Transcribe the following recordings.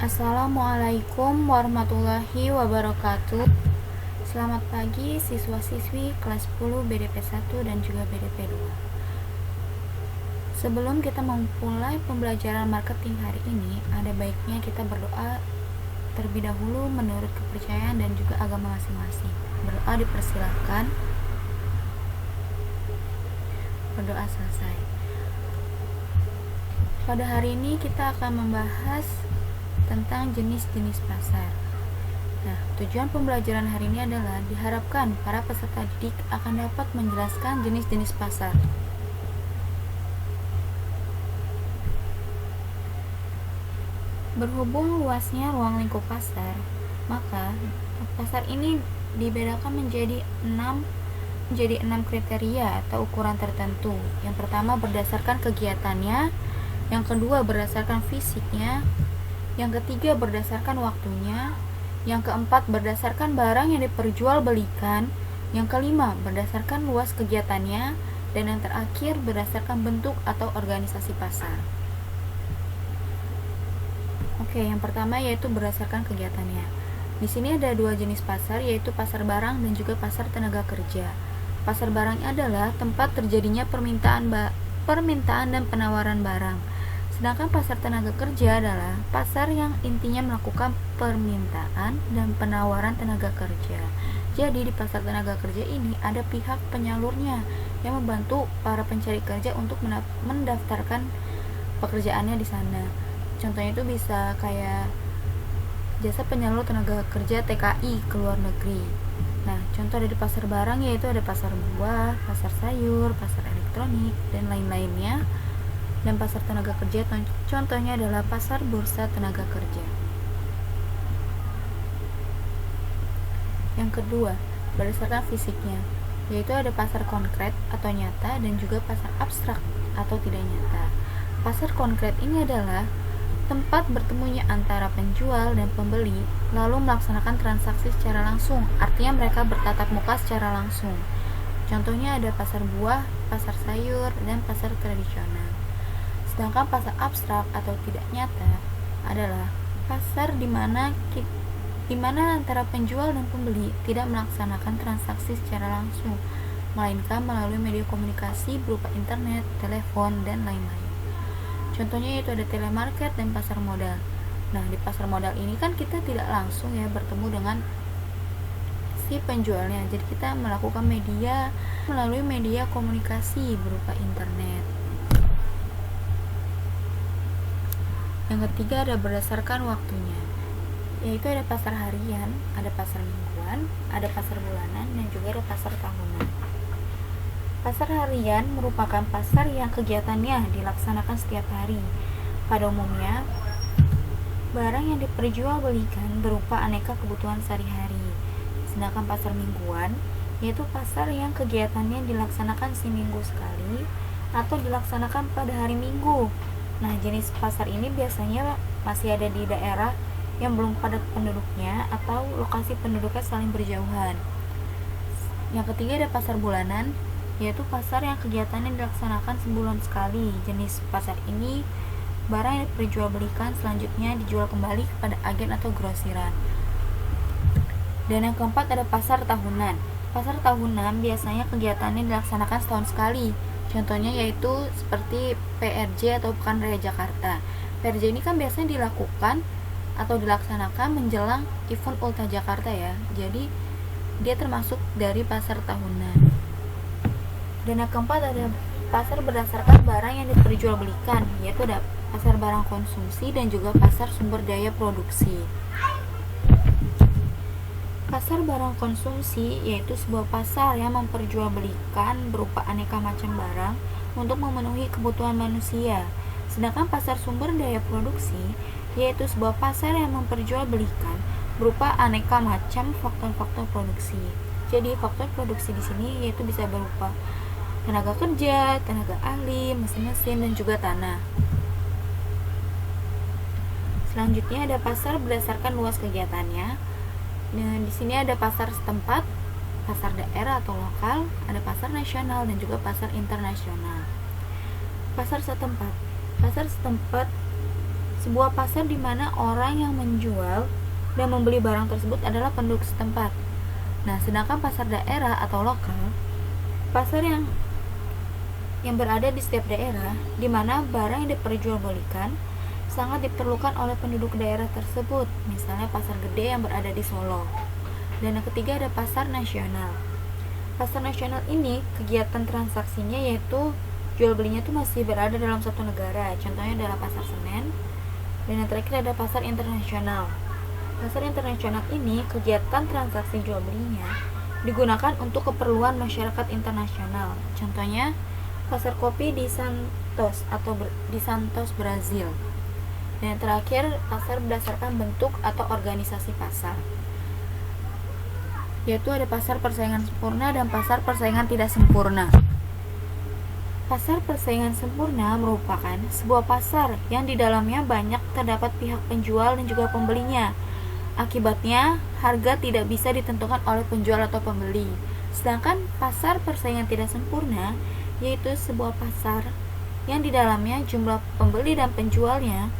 Assalamualaikum warahmatullahi wabarakatuh. Selamat pagi siswa-siswi kelas 10 BDP 1 dan juga BDP 2. Sebelum kita memulai pembelajaran marketing hari ini, ada baiknya kita berdoa terlebih dahulu menurut kepercayaan dan juga agama masing-masing. Berdoa dipersilahkan. Berdoa selesai. Pada hari ini kita akan membahas tentang jenis-jenis pasar. Nah, tujuan pembelajaran hari ini adalah diharapkan para peserta didik akan dapat menjelaskan jenis-jenis pasar. Berhubung luasnya ruang lingkup pasar, maka pasar ini dibedakan menjadi 6 kriteria atau ukuran tertentu. Yang pertama berdasarkan kegiatannya, yang kedua berdasarkan fisiknya, yang ketiga berdasarkan waktunya, yang keempat berdasarkan barang yang diperjualbelikan, yang kelima berdasarkan luas kegiatannya, dan yang terakhir berdasarkan bentuk atau organisasi pasar. Oke, yang pertama yaitu berdasarkan kegiatannya. Di sini ada dua jenis pasar, yaitu pasar barang dan juga pasar tenaga kerja. Pasar barang adalah tempat terjadinya permintaan dan penawaran barang. Sedangkan pasar tenaga kerja adalah pasar yang intinya melakukan permintaan dan penawaran tenaga kerja. Jadi di pasar tenaga kerja ini ada pihak penyalurnya yang membantu para pencari kerja untuk mendaftarkan pekerjaannya di sana. Contohnya itu bisa kayak jasa penyalur tenaga kerja TKI ke luar negeri. Nah, contoh dari pasar barang yaitu ada pasar buah, pasar sayur, pasar elektronik, dan lain-lainnya. Dan pasar tenaga kerja contohnya adalah pasar bursa tenaga kerja. Yang kedua, berdasarkan fisiknya, yaitu ada pasar konkret atau nyata dan juga pasar abstrak atau tidak nyata. Pasar konkret ini adalah tempat bertemunya antara penjual dan pembeli lalu melaksanakan transaksi secara langsung, artinya mereka bertatap muka secara langsung. Contohnya ada pasar buah, pasar sayur, dan pasar tradisional. Sedangkan pasar abstrak atau tidak nyata adalah pasar di mana antara penjual dan pembeli tidak melaksanakan transaksi secara langsung, melainkan melalui media komunikasi berupa internet, telepon, dan lain-lain. Contohnya yaitu ada telemarket dan pasar modal. Nah, di pasar modal ini kan kita tidak langsung ya bertemu dengan si penjualnya. Jadi kita melakukan melalui media komunikasi berupa internet. Yang ketiga ada berdasarkan waktunya, yaitu ada pasar harian, ada pasar mingguan, ada pasar bulanan, dan juga ada pasar tahunan. Pasar harian merupakan pasar yang kegiatannya dilaksanakan setiap hari. Pada umumnya, barang yang diperjualbelikan berupa aneka kebutuhan sehari-hari. Sedangkan pasar mingguan, yaitu pasar yang kegiatannya dilaksanakan seminggu sekali atau dilaksanakan pada hari Minggu. Nah, jenis pasar ini biasanya masih ada di daerah yang belum padat penduduknya atau lokasi penduduknya saling berjauhan. Yang ketiga ada pasar bulanan, yaitu pasar yang kegiatannya dilaksanakan sebulan sekali. Jenis pasar ini barang yang diperjualbelikan selanjutnya dijual kembali kepada agen atau grosiran. Dan yang keempat ada pasar tahunan. Pasar tahunan biasanya kegiatannya dilaksanakan setahun sekali. Contohnya yaitu seperti PRJ atau Pekan Raya Jakarta. PRJ ini kan biasanya dilakukan atau dilaksanakan menjelang event Ultha Jakarta ya. Jadi dia termasuk dari pasar tahunan. Dan yang keempat ada pasar berdasarkan barang yang diperjualbelikan, yaitu ada pasar barang konsumsi dan juga pasar sumber daya produksi. Pasar barang konsumsi yaitu sebuah pasar yang memperjualbelikan berupa aneka macam barang untuk memenuhi kebutuhan manusia. Sedangkan pasar sumber daya produksi yaitu sebuah pasar yang memperjualbelikan berupa aneka macam faktor-faktor produksi. Jadi faktor produksi di sini yaitu bisa berupa tenaga kerja, tenaga ahli, mesin-mesin, dan juga tanah. Selanjutnya ada pasar berdasarkan luas kegiatannya. Nah, di sini ada pasar setempat, pasar daerah atau lokal, ada pasar nasional dan juga pasar internasional. Pasar setempat sebuah pasar di mana orang yang menjual dan membeli barang tersebut adalah penduduk setempat. Nah, sedangkan pasar daerah atau lokal, pasar yang berada di setiap daerah, di mana barang yang diperjualbelikan sangat diperlukan oleh penduduk daerah tersebut. Misalnya pasar gede yang berada di Solo. Dan yang ketiga ada pasar nasional. Pasar nasional ini kegiatan transaksinya yaitu jual belinya itu masih berada dalam satu negara. Contohnya adalah pasar Senen. Dan yang terakhir ada pasar internasional. Pasar internasional ini kegiatan transaksi jual belinya digunakan untuk keperluan masyarakat internasional. Contohnya pasar kopi di Santos di Santos, Brazil. Dan yang terakhir, pasar berdasarkan bentuk atau organisasi pasar, yaitu ada pasar persaingan sempurna dan pasar persaingan tidak sempurna. Pasar persaingan sempurna merupakan sebuah pasar yang di dalamnya banyak terdapat pihak penjual dan juga pembelinya. Akibatnya, harga tidak bisa ditentukan oleh penjual atau pembeli. Sedangkan pasar persaingan tidak sempurna yaitu sebuah pasar yang di dalamnya jumlah pembeli dan penjualnya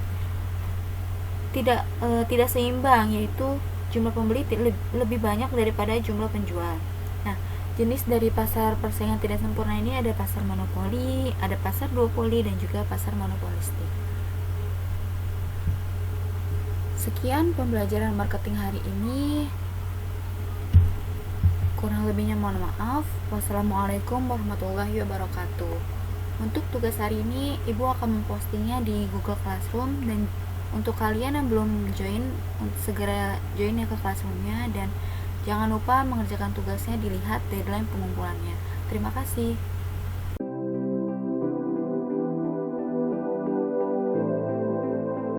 tidak seimbang, yaitu jumlah pembeli lebih banyak daripada jumlah penjual. Nah, jenis dari pasar persaingan tidak sempurna ini ada pasar monopoli, ada pasar duopoli, dan juga pasar monopolistik. Sekian pembelajaran marketing hari ini. Kurang lebihnya mohon maaf. Wassalamualaikum warahmatullahi wabarakatuh. Untuk tugas hari ini, Ibu akan mempostingnya di Google Classroom, dan untuk kalian yang belum join, segera join ya ke Classroom-nya, dan jangan lupa mengerjakan tugasnya, dilihat deadline pengumpulannya. Terima kasih.